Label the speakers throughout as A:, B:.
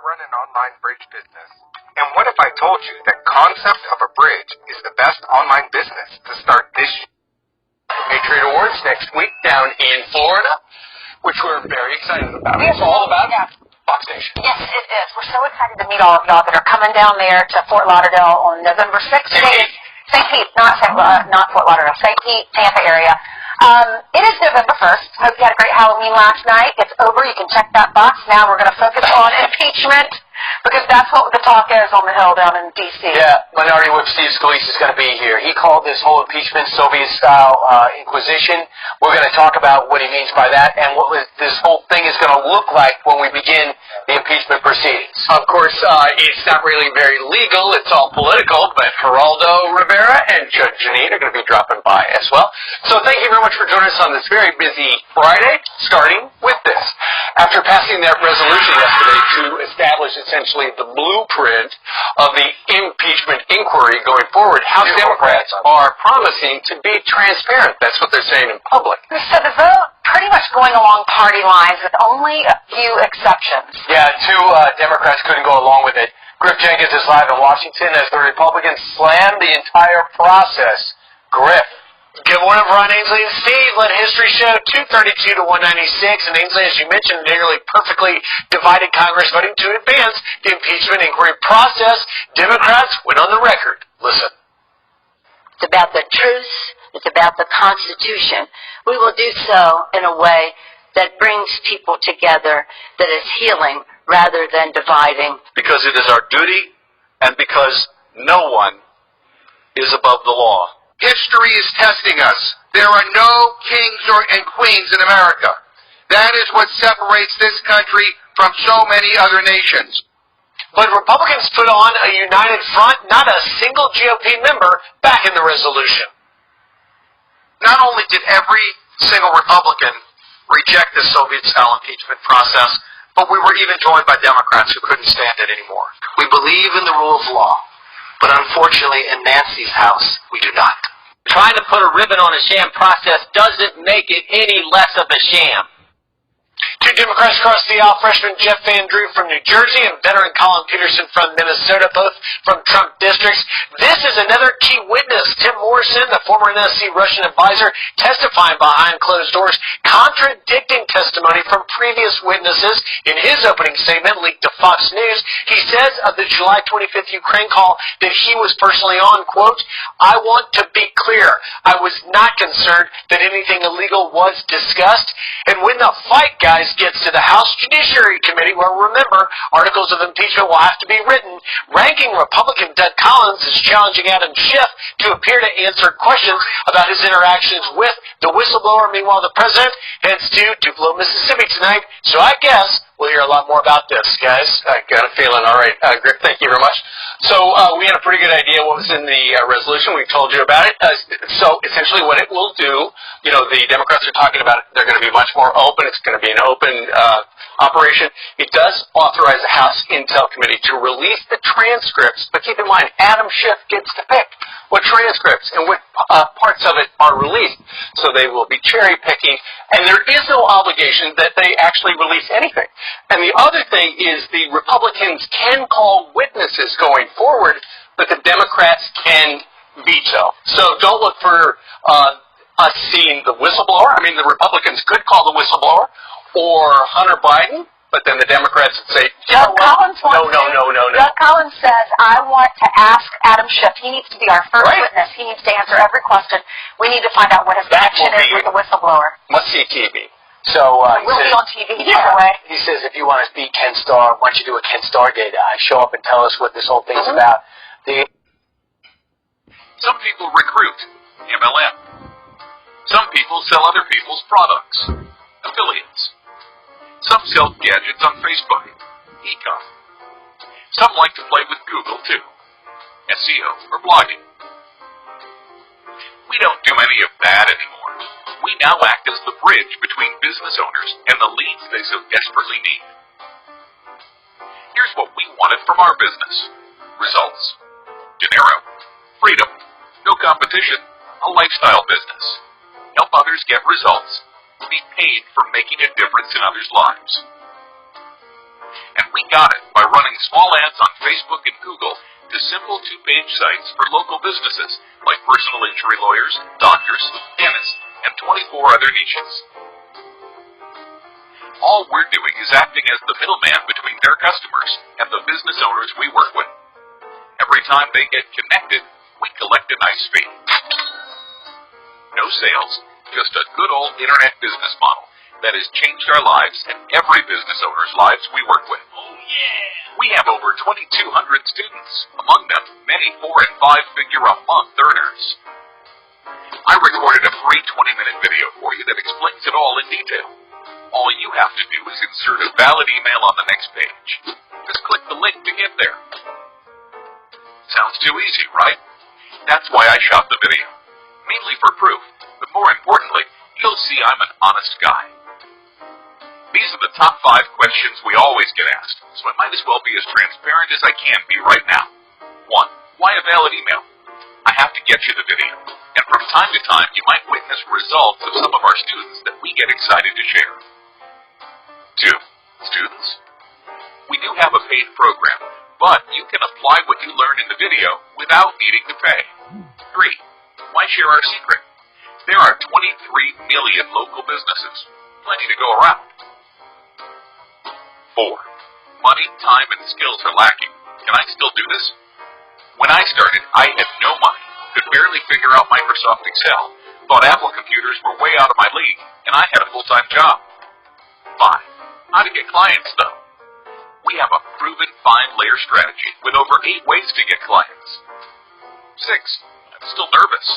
A: run an online bridge business. And what if I told you that Concept of a Bridge is the best online business to start this year? Patriot Awards next week down in Florida, which we're very excited about. It's all about Fox Nation.
B: Yes, it is. We're so excited to meet all of y'all that are coming down there to Fort Lauderdale on November 6th. St. Pete, not Fort Lauderdale, St. Pete, Tampa area. It is November 1st. Hope you had a great Halloween last night. It's over. You can check that box. Now we're going to focus on impeachment because that's what the talk is on the Hill down in D.C.
C: Yeah, Minority Whip Steve Scalise is going to be here. He called this whole impeachment Soviet-style inquisition. We're going to talk about what he means by that and what this whole thing is going to look like when we begin the impeachment proceedings.
A: Of course, it's not really very legal. It's all political, but Geraldo Rivera and Judge Janine are going to be dropping by as well. So thank you very much for joining us on this very busy Friday, starting with this. After passing that resolution yesterday to establish essentially the blueprint of the impeachment inquiry going forward, House Democrats are promising to be transparent. That's what they're saying in public.
B: So the vote pretty much going along party lines with only a few exceptions.
C: Yeah, two Democrats couldn't go along with it. Griff Jenkins is live in Washington as the Republicans slam the entire process. Griff.
D: Good morning, Ron Ainsley and Steve. Let history show 232 to 196. And Ainsley, as you mentioned, nearly perfectly divided Congress voting to advance the impeachment inquiry process. Democrats went on the record. Listen.
E: It's about the truth. It's about the Constitution. We will do so in a way that brings people together, that is healing rather than dividing.
F: Because it is our duty and because no one is above the law.
A: History is testing us. There are no kings and queens in America. That is what separates this country from so many other nations.
D: But Republicans put on a united front, not a single GOP member back in the resolution.
F: Not only did every single Republican reject the Soviet-style impeachment process, but we were even joined by Democrats who couldn't stand it anymore. We believe in the rule of law, but unfortunately in Nancy's house, we do not.
G: Trying to put a ribbon on a sham process doesn't make it any less of a sham.
D: Two Democrats across the aisle, freshman Jeff Van Drew from New Jersey and veteran Colin Peterson from Minnesota, both from Trump districts. This is another key witness, Tim Morrison, the former NSC Russian advisor, testifying behind closed doors, contradicting testimony from previous witnesses. In his opening statement, leaked to Fox News, he says of the July 25th Ukraine call that he was personally on, quote, "I want to be clear. I was not concerned that anything illegal was discussed." And when the fight, guys, gets to the House Judiciary Committee, where, remember, articles of impeachment will have to be written, ranking Republican Doug Collins is challenging Adam Schiff to appear to answer questions about his interactions with the whistleblower. Meanwhile, the president heads to Tupelo, Mississippi tonight, so I guess we'll hear a lot more about this, guys.
A: I got a feeling. All right, Griff, thank you very much. So we had a pretty good idea what was in the resolution. We told you about it. So essentially what it will do, you know, the Democrats are talking about it. They're going to be much more open. It's going to be an open operation. It does authorize the House Intel Committee to release the transcripts, but keep in mind, Adam Schiff gets to pick what transcripts and what parts of it are released. So they will be cherry picking, and there is no obligation that they actually release anything. And the other thing is the Republicans can call witnesses going forward, but the Democrats can veto. So don't look for us seeing the whistleblower. I mean, the Republicans could call the whistleblower or Hunter Biden, but then the Democrats would say,
B: Doug Collins
A: no.
B: Doug Collins says, I want to ask Adam Schiff. He needs to be our first witness. He needs to answer every question. We need to find out what his connection is with the whistleblower.
A: Must-see TV.
C: So
B: we'll be on TV either way.
C: He says, if you want to be Ken Starr, why don't you do a Ken Starr Day? Show up and tell us what this whole thing's about.
F: Some people recruit, MLM. Some people sell other people's products, affiliates. Some sell gadgets on Facebook, e-com. Some like to play with Google too, SEO or blogging. We don't do any of that anymore. We now act as the bridge between business owners and the leads they so desperately need. Here's what we wanted from our business. Results. Dinero. Freedom. No competition. A lifestyle business. Help others get results. Be paid for making a difference in others' lives. And We got it by running small ads on Facebook and Google to simple two-page sites for local businesses like personal injury lawyers, doctors, dentists, and 24 other niches. All we're doing is acting as the middleman between their customers and the business owners we work with. Every time they get connected, we collect a nice fee. No sales, just a good old internet business model that has changed our lives and every business owner's lives we work with. Oh yeah! We have over 2,200 students, among them many 4- and 5-figure-a-month earners. I recorded a free 20-minute video for you that explains it all in detail. All you have to do is insert a valid email on the next page. Just click the link to get there. Sounds too easy, right? That's why I shot the video. Mainly for proof, but more importantly, you'll see I'm an honest guy. These are the top 5 questions we always get asked, so I might as well be as transparent as I can be right now. 1. Why a valid email? I have to get you the video, and from time to time you might witness results of some of our students that we get excited to share. 2. Students. We do have a paid program, but you can apply what you learn in the video without needing to pay. 3. Why share our secret? There are 23 million local businesses, plenty to go around. 4. Money, time, and skills are lacking. Can I still do this? When I started, I had no money, could barely figure out Microsoft Excel, thought Apple computers were way out of my league, and I had a full-time job. 5. How to get clients, though? We have a proven 5-layer strategy with over 8 ways to get clients. 6. I'm still nervous.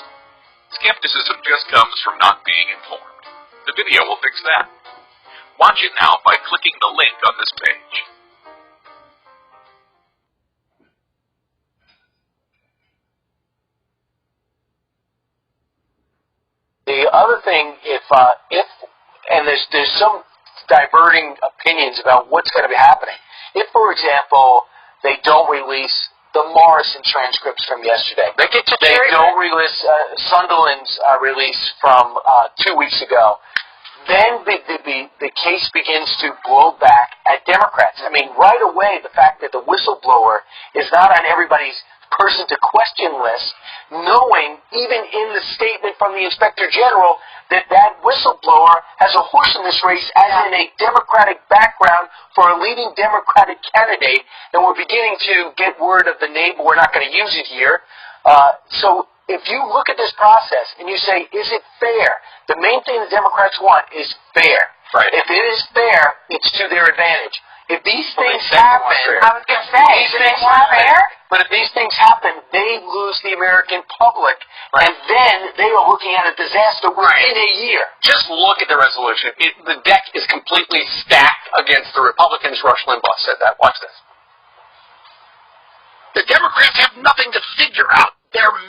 F: Skepticism just comes from not being informed. The video will fix that. Watch it now by clicking the link on this page.
C: The other thing, if and there's some diverting opinions about what's going to be happening. If, for example, they don't release the Morrison transcripts from yesterday, they don't release Sunderland's release from 2 weeks ago, then the case begins to blow back at Democrats. I mean, right away, the fact that the whistleblower is not on everybody's person to question list, knowing even in the statement from the Inspector General that whistleblower has a horse in this race, as in a Democratic background for a leading Democratic candidate, and we're beginning to get word of the name, but we're not going to use it here. So if you look at this process and you say, is it fair? The main thing the Democrats want is fair.
A: Right.
C: If it is fair, it's to their advantage. If these things happen,
B: I was going to say,
C: these things happen, but if these things happen, they lose the American public, and then they are looking at a disaster within a year.
A: Just look at the resolution. The deck is completely stacked against the Republicans. Rush Limbaugh said that. Watch this.
H: The Democrats have nothing to figure out. They're